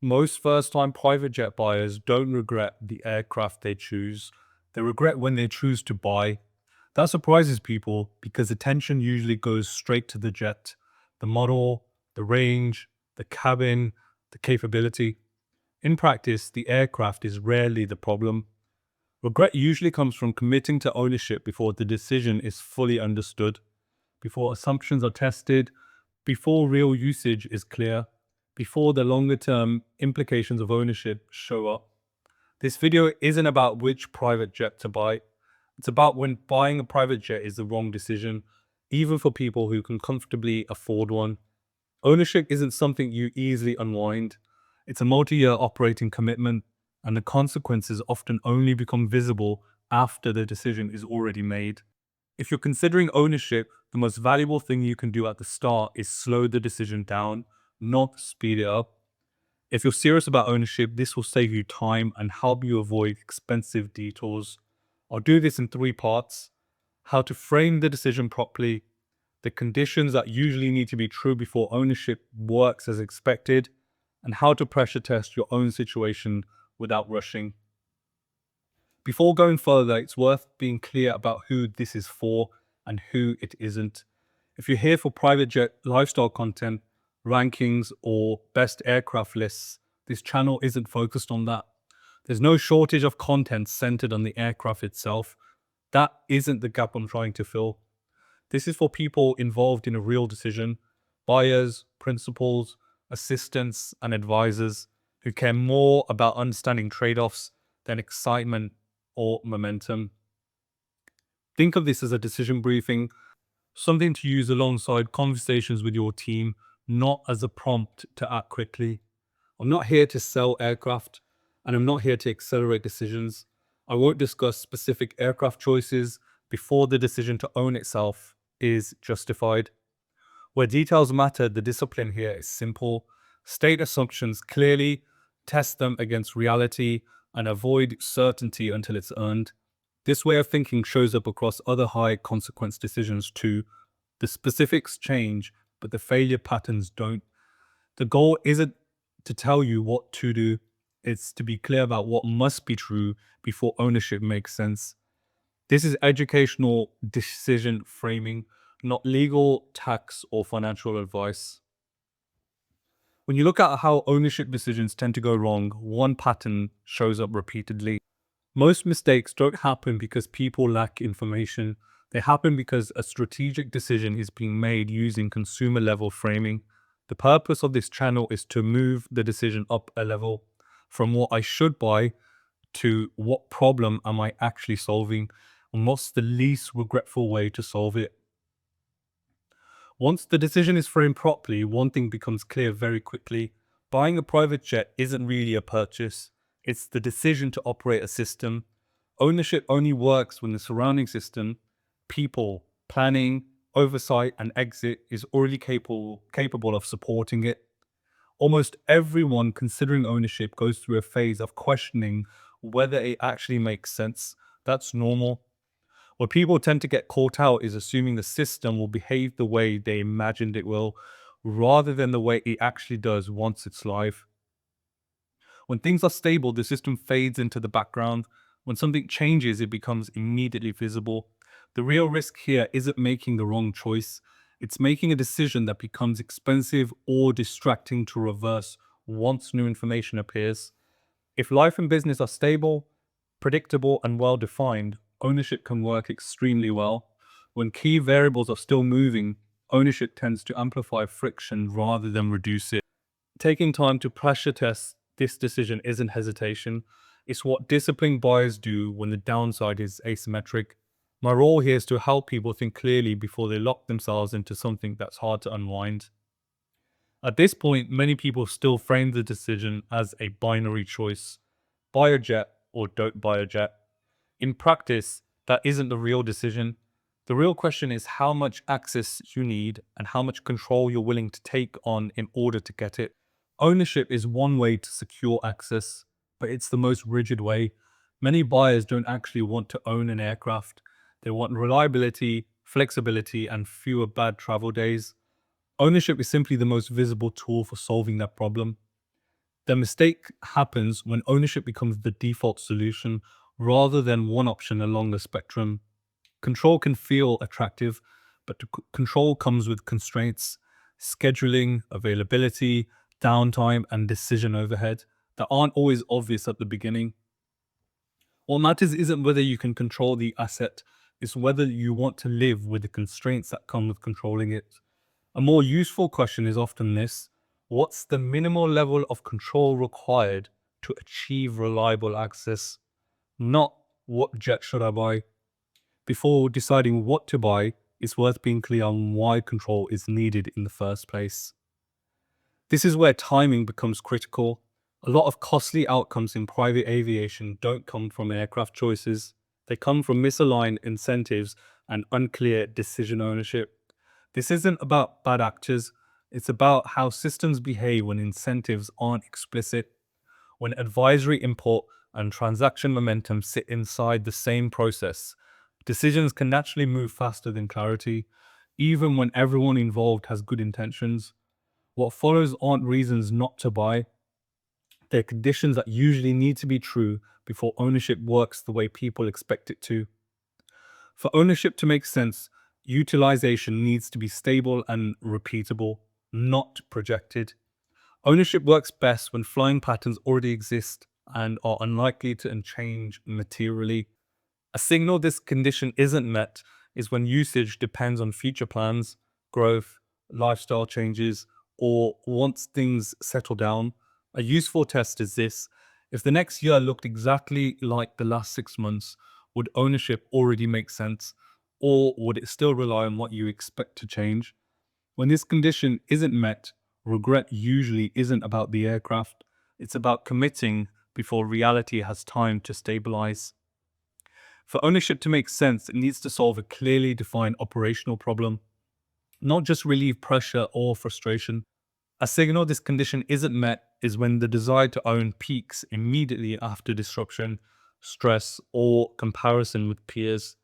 Most first-time private jet buyers don't regret the aircraft they choose. They regret when they choose to buy. That surprises people because attention usually goes straight to the jet, the model, the range, the cabin, the capability. In practice, the aircraft is rarely the problem. Regret usually comes from committing to ownership before the decision is fully understood, before assumptions are tested, before real usage is clear, before the longer term implications of ownership show up. This video isn't about which private jet to buy. It's about when buying a private jet is the wrong decision, even for people who can comfortably afford one. Ownership isn't something you easily unwind. It's a multi-year operating commitment, and the consequences often only become visible after the decision is already made. If you're considering ownership, the most valuable thing you can do at the start is slow the decision down, not speed it up. If you're serious about ownership, this will save you time and help you avoid expensive detours. I'll do this in 3 parts: how to frame the decision properly, the conditions that usually need to be true before ownership works as expected, and how to pressure test your own situation without rushing. Before going further, it's worth being clear about who this is for and who it isn't. If you're here for private jet lifestyle content, rankings, or best aircraft lists, this channel isn't focused on that. There's no shortage of content centered on the aircraft itself. That isn't the gap I'm trying to fill. This is for people involved in a real decision: buyers, principals, assistants, and advisors who care more about understanding trade-offs than excitement or momentum. Think of this as a decision briefing, something to use alongside conversations with your team, not as a prompt to act quickly. I'm not here to sell aircraft, and I'm not here to accelerate decisions. I won't discuss specific aircraft choices before the decision to own itself is justified. Where details matter, the discipline here is simple: state assumptions clearly, test them against reality, and avoid certainty until it's earned. This way of thinking shows up across other high consequence decisions too. The specifics change, but the failure patterns don't. The goal isn't to tell you what to do, it's to be clear about what must be true before ownership makes sense. This is educational decision framing, not legal, tax, or financial advice. When you look at how ownership decisions tend to go wrong, one pattern shows up repeatedly. Most mistakes don't happen because people lack information. They happen because a strategic decision is being made using consumer level framing. The purpose of this channel is to move the decision up a level, from what I should buy to what problem am I actually solving, and what's the least regretful way to solve it. Once the decision is framed properly, one thing becomes clear very quickly. Buying a private jet isn't really a purchase. It's the decision to operate a system. Ownership only works when the surrounding system, people, planning, oversight, and exit is already capable of supporting it. Almost everyone considering ownership goes through a phase of questioning whether it actually makes sense. That's normal. What people tend to get caught out is assuming the system will behave the way they imagined it will, rather than the way it actually does once it's live. When things are stable, the system fades into the background. When something changes, it becomes immediately visible. The real risk here isn't making the wrong choice. It's making a decision that becomes expensive or distracting to reverse once new information appears. If life and business are stable, predictable, and well defined, ownership can work extremely well. When key variables are still moving, ownership tends to amplify friction rather than reduce it. Taking time to pressure test this decision isn't hesitation. It's what disciplined buyers do when the downside is asymmetric. My role here is to help people think clearly before they lock themselves into something that's hard to unwind. At this point, many people still frame the decision as a binary choice: buy a jet or don't buy a jet. In practice, that isn't the real decision. The real question is how much access you need and how much control you're willing to take on in order to get it. Ownership is one way to secure access, but it's the most rigid way. Many buyers don't actually want to own an aircraft. They want reliability, flexibility, and fewer bad travel days. Ownership is simply the most visible tool for solving that problem. The mistake happens when ownership becomes the default solution rather than one option along the spectrum. Control can feel attractive, but control comes with constraints, scheduling, availability, downtime, and decision overhead that aren't always obvious at the beginning. What matters isn't whether you can control the asset, it's whether you want to live with the constraints that come with controlling it. A more useful question is often this: what's the minimal level of control required to achieve reliable access? Not what jet should I buy? Before deciding what to buy, it's worth being clear on why control is needed in the first place. This is where timing becomes critical. A lot of costly outcomes in private aviation don't come from aircraft choices. They come from misaligned incentives and unclear decision ownership. This isn't about bad actors, it's about how systems behave when incentives aren't explicit, when advisory input and transaction momentum sit inside the same process. Decisions can naturally move faster than clarity, even when everyone involved has good intentions. What follows aren't reasons not to buy, they're conditions that usually need to be true before ownership works the way people expect it to. For ownership to make sense, utilization needs to be stable and repeatable, not projected. Ownership works best when flying patterns already exist and are unlikely to change materially. A signal this condition isn't met is when usage depends on future plans, growth, lifestyle changes, or once things settle down. A useful test is this: if the next year looked exactly like the last 6 months, would ownership already make sense? Or would it still rely on what you expect to change? When this condition isn't met, regret usually isn't about the aircraft, it's about committing before reality has time to stabilize. For ownership to make sense, it needs to solve a clearly defined operational problem, not just relieve pressure or frustration. A signal this condition isn't met is when the desire to own peaks immediately after disruption, stress, or comparison with peers.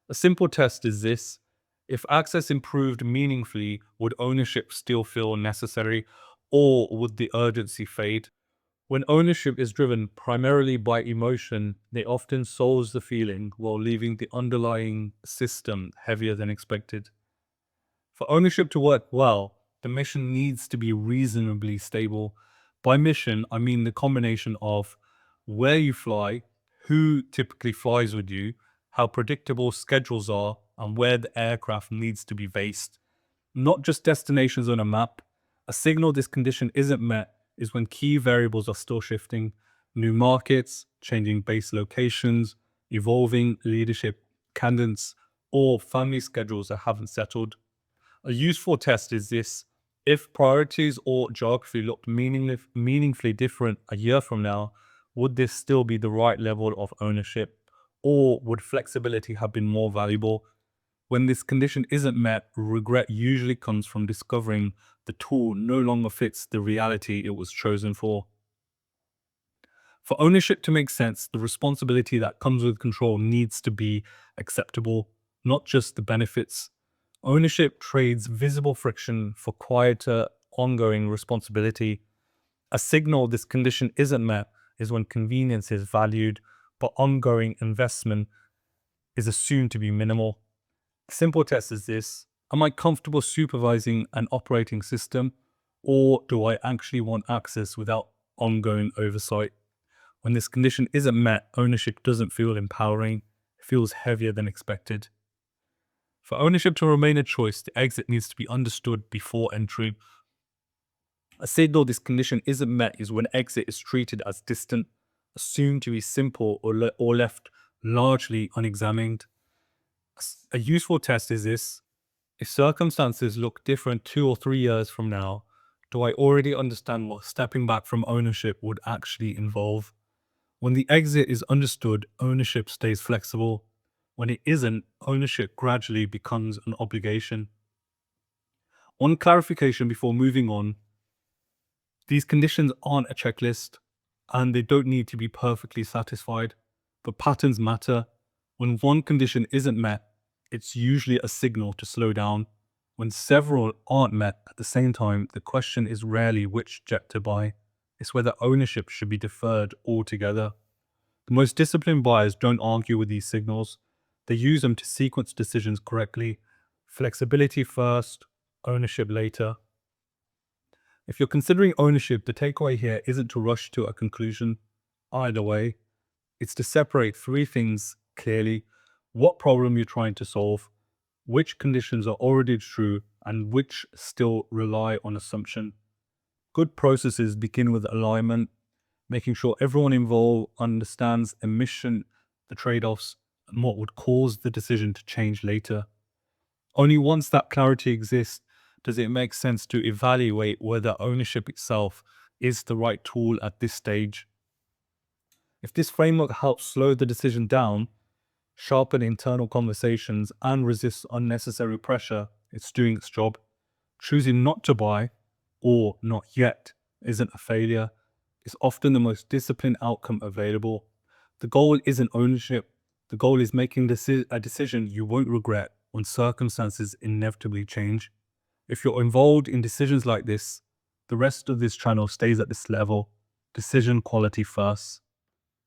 A simple test is this: if access improved meaningfully, would ownership still feel necessary, or would the urgency fade? When ownership is driven primarily by emotion, it often solves the feeling while leaving the underlying system heavier than expected. For ownership to work well, the mission needs to be reasonably stable. By mission, I mean the combination of where you fly, who typically flies with you, how predictable schedules are, and where the aircraft needs to be based, not just destinations on a map. A signal this condition isn't met is when key variables are still shifting: new markets, changing base locations, evolving leadership cadence, or family schedules that haven't settled. A useful test is this: if priorities or geography looked meaningfully different a year from now, would this still be the right level of ownership? Or would flexibility have been more valuable? When this condition isn't met, regret usually comes from discovering the tool no longer fits the reality it was chosen for. For ownership to make sense, the responsibility that comes with control needs to be acceptable, not just the benefits. Ownership trades visible friction for quieter, ongoing responsibility. A signal this condition isn't met is when convenience is valued, but ongoing investment is assumed to be minimal. A simple test is this: am I comfortable supervising an operating system, or do I actually want access without ongoing oversight? When this condition isn't met, ownership doesn't feel empowering, it feels heavier than expected. For ownership to remain a choice, the exit needs to be understood before entry. A signal this condition isn't met is when exit is treated as distant, assumed to be simple, or left largely unexamined. A useful test is this: if circumstances look different 2 or 3 years from now, do I already understand what stepping back from ownership would actually involve? When the exit is understood, ownership stays flexible. When it isn't, ownership gradually becomes an obligation. One clarification before moving on: these conditions aren't a checklist, and they don't need to be perfectly satisfied, but patterns matter. When one condition isn't met, it's usually a signal to slow down. When several aren't met at the same time, the question is rarely which jet to buy. It's whether ownership should be deferred altogether. The most disciplined buyers don't argue with these signals. They use them to sequence decisions correctly. Flexibility first, ownership later. If you're considering ownership, the takeaway here isn't to rush to a conclusion. Either way, it's to separate three things clearly: what problem you're trying to solve, which conditions are already true, and which still rely on assumption. Good processes begin with alignment, making sure everyone involved understands emission, the trade-offs, and what would cause the decision to change later. Only once that clarity exists does it make sense to evaluate whether ownership itself is the right tool at this stage. If this framework helps slow the decision down, sharpen internal conversations, and resist unnecessary pressure, it's doing its job. Choosing not to buy, or not yet, isn't a failure. It's often the most disciplined outcome available. The goal isn't ownership. The goal is making a decision you won't regret when circumstances inevitably change. If you're involved in decisions like this, the rest of this channel stays at this level. Decision quality first.